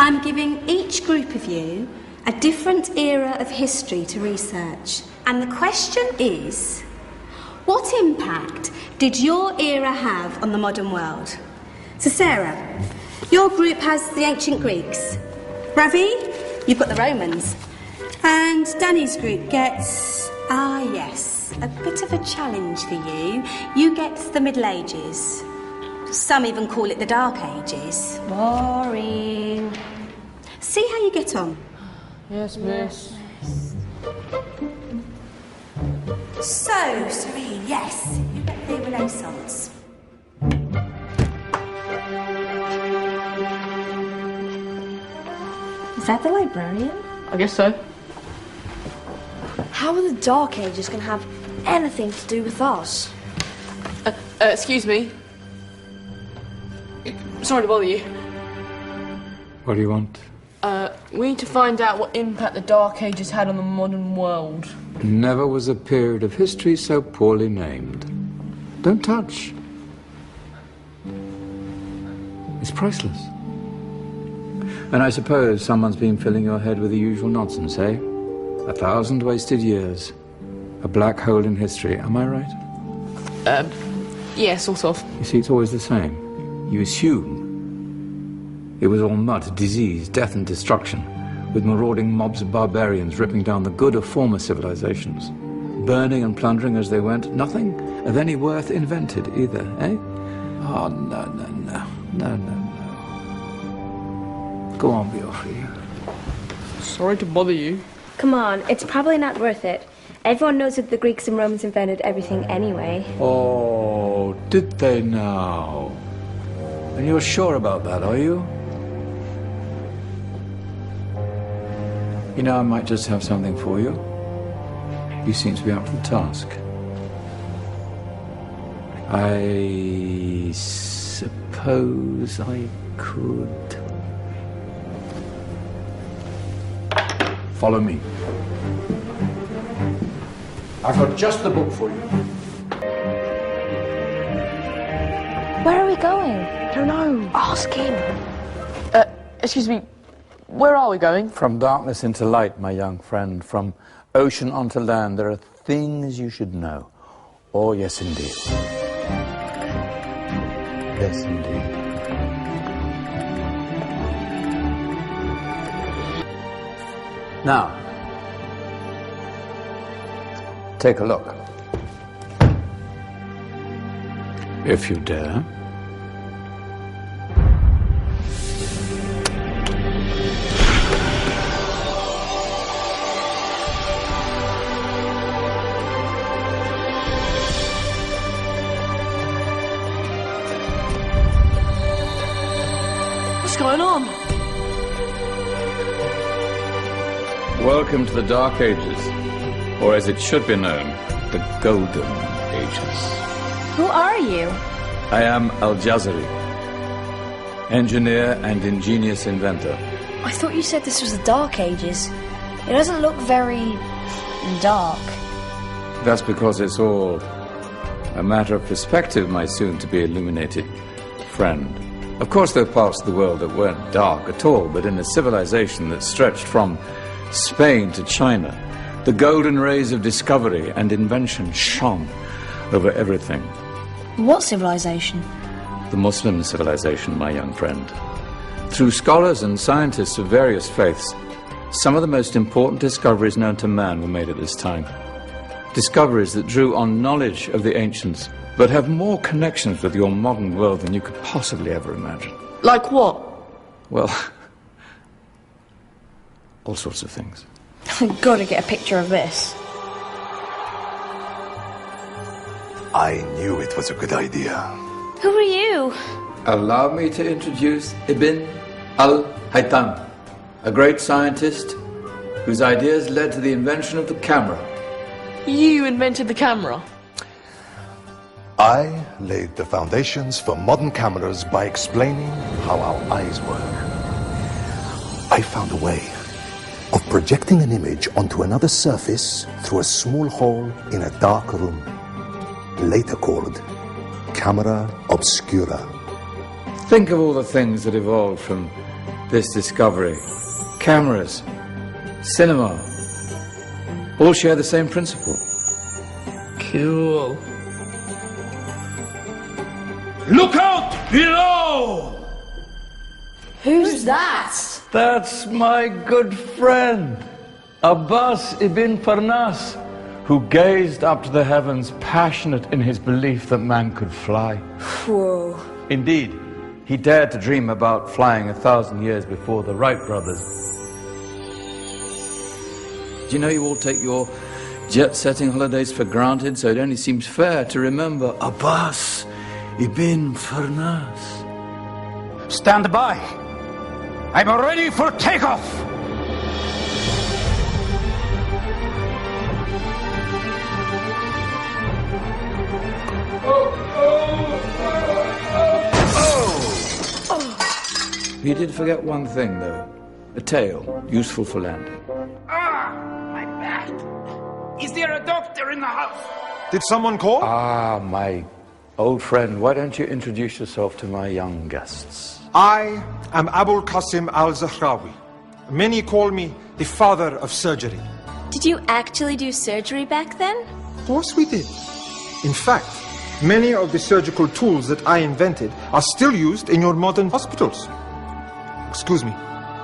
I'm giving each group of you a different era of history to research. And the question is, what impact did your era have on the modern world? So Sarah, your group has the ancient Greeks. Ravi, you've got the Romans. And Danny's group gets, yes, a bit of a challenge for you. You get the Middle Ages. Some even call it the Dark Ages. Boring. See how you get on. Yes, miss. So, Serene, yes, you get the Renaissance. Is that the librarian? I guess so. How are the Dark Ages going to have anything to do with us? Excuse me. Sorry to bother you. What do you want? We need to find out what impact the Dark Ages had on the modern world. Never was a period of history so poorly named. Don't touch. It's priceless. And I suppose someone's been filling your head with the usual nonsense, eh? 1,000 wasted years. A black hole in history, am I right? Yeah, sort of. You see, it's always the same. You assume it was all mud, disease, death and destruction, with marauding mobs of barbarians ripping down the good of former civilizations, burning and plundering as they went. Nothing of any worth invented either, eh? Oh, no. Go on, Biofri. Sorry to bother you. Come on, it's probably not worth it. Everyone knows that the Greeks and Romans invented everything anyway. Oh, did they now? And you're sure about that, are you? You know, I might just have something for you. You seem to be up for the task. I suppose I could. Follow me. I've got just the book for you. Where are we going? I don't know. Ask him. Excuse me. Where are we going? From darkness into light, my young friend. From ocean onto land, there are things you should know. Oh, yes, indeed. Yes, indeed. Now, take a look. If you dare. What's going on? Welcome to the Dark Ages, or as it should be known, the Golden Ages. Who are you? I am Al-Jazari, engineer and ingenious inventor. I thought you said this was the Dark Ages. It doesn't look very dark. That's because it's all a matter of perspective, my soon-to-be illuminated friend. Of course, there are parts of the world that weren't dark at all, but in a civilization that stretched from Spain to China, the golden rays of discovery and invention shone over everything. What civilization? The Muslim civilization, my young friend. Through scholars and scientists of various faiths, some of the most important discoveries known to man were made at this time. Discoveries that drew on knowledge of the ancients, but have more connections with your modern world than you could possibly ever imagine. Like what? Well, all sorts of things. I've got to get a picture of this. I knew it was a good idea. Who are you? Allow me to introduce Ibn al-Haytham, a great scientist whose ideas led to the invention of the camera. You invented the camera? I laid the foundations for modern cameras by explaining how our eyes work. I found a way of projecting an image onto another surface through a small hole in a dark room, later called camera obscura. Think of all the things that evolved from this discovery, cameras, cinema, all share the same principle. Cool. Look out below! Who's that? That's my good friend, Abbas ibn Farnas, who gazed up to the heavens, passionate in his belief that man could fly. Whoa. Indeed, he dared to dream about flying 1,000 years before the Wright brothers. Do you know you all take your jet-setting holidays for granted, so it only seems fair to remember Abbas ibn Farnas. Stand by. I'm ready for takeoff. He did forget one thing, though. A tail, useful for landing. My back. Is there a doctor in the house? Did someone call? Ah, my old friend, why don't you introduce yourself to my young guests? I am Abul Qasim al-Zahrawi. Many call me the father of surgery. Did you actually do surgery back then? Of course we did. In fact, many of the surgical tools that I invented are still used in your modern hospitals. Excuse me,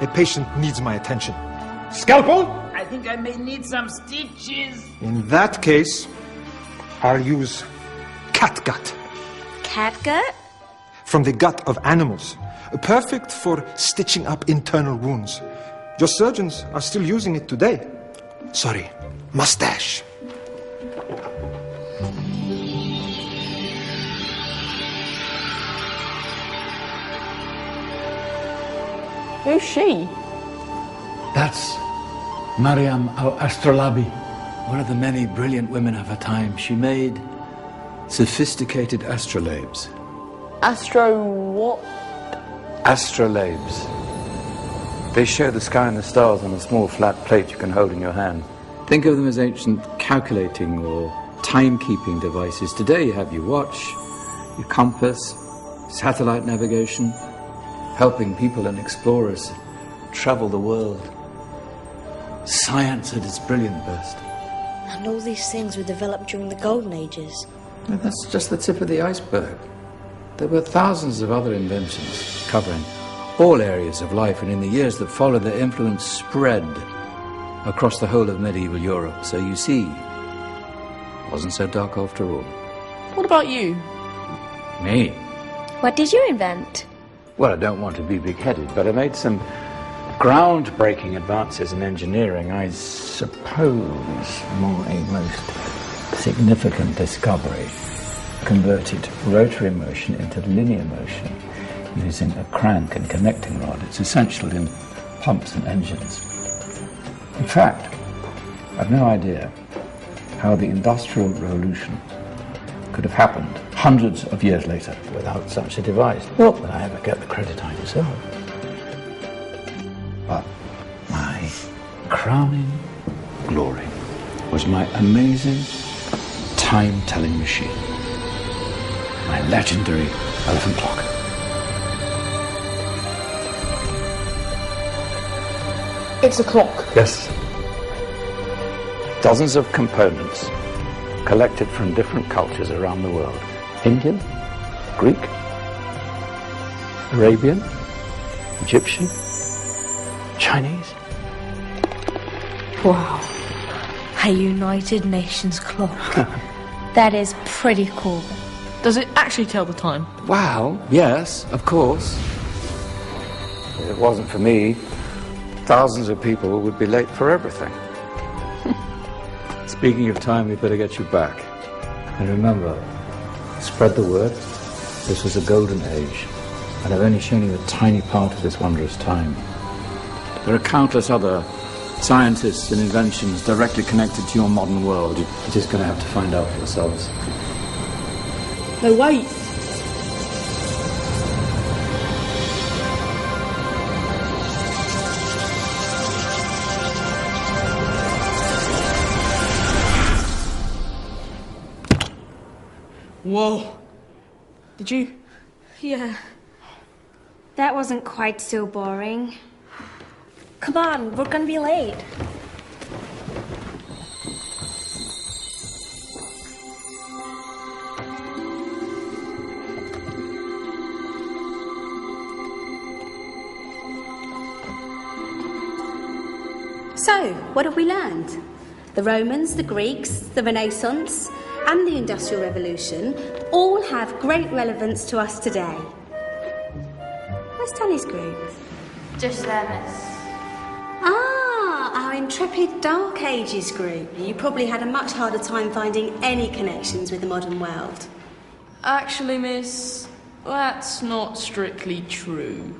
a patient needs my attention. Scalpel? I think I may need some stitches. In that case, I'll use catgut. Catgut? From the gut of animals. Perfect for stitching up internal wounds. Your surgeons are still using it today. Sorry, mustache. Who's she? That's Maryam al-Astrolabi, one of the many brilliant women of her time. She made sophisticated astrolabes. Astro what? Astrolabes. They show the sky and the stars on a small flat plate you can hold in your hand. Think of them as ancient calculating or timekeeping devices. Today you have your watch, your compass, satellite navigation, helping people and explorers travel the world. Science at its brilliant best. And all these things were developed during the Golden Ages. Well, that's just the tip of the iceberg. There were thousands of other inventions covering all areas of life, and in the years that followed, their influence spread across the whole of medieval Europe. So you see, it wasn't so dark after all. What about you? Me? What did you invent? Well, I don't want to be big-headed, but I made some groundbreaking advances in engineering. I suppose my most significant discovery converted rotary motion into linear motion using a crank and connecting rod. It's essential in pumps and engines. In fact, I've no idea how the Industrial Revolution could have happened hundreds of years later without such a device. Not that I ever get the credit I deserve. But my crowning glory was my amazing time-telling machine. My legendary elephant clock. It's a clock. Yes. Dozens of components collected from different cultures around the world. Indian, Greek, Arabian, Egyptian, Chinese. Wow. A United Nations clock. That is pretty cool. Does it actually tell the time? Wow, yes, of course. If it wasn't for me, thousands of people would be late for everything. Speaking of time, we better get you back. And remember, spread the word. This was a golden age, and I've only shown you a tiny part of this wondrous time. There are countless other scientists and inventions directly connected to your modern world. You're just going to have to find out for yourselves. No, wait. Whoa. Did you? Yeah. That wasn't quite so boring. Come on, we're gonna be late. So, what have we learned? The Romans, the Greeks, the Renaissance, and the Industrial Revolution all have great relevance to us today. Where's Danny's group? Just there, miss. Ah, our intrepid Dark Ages group. You probably had a much harder time finding any connections with the modern world. Actually, miss, that's not strictly true.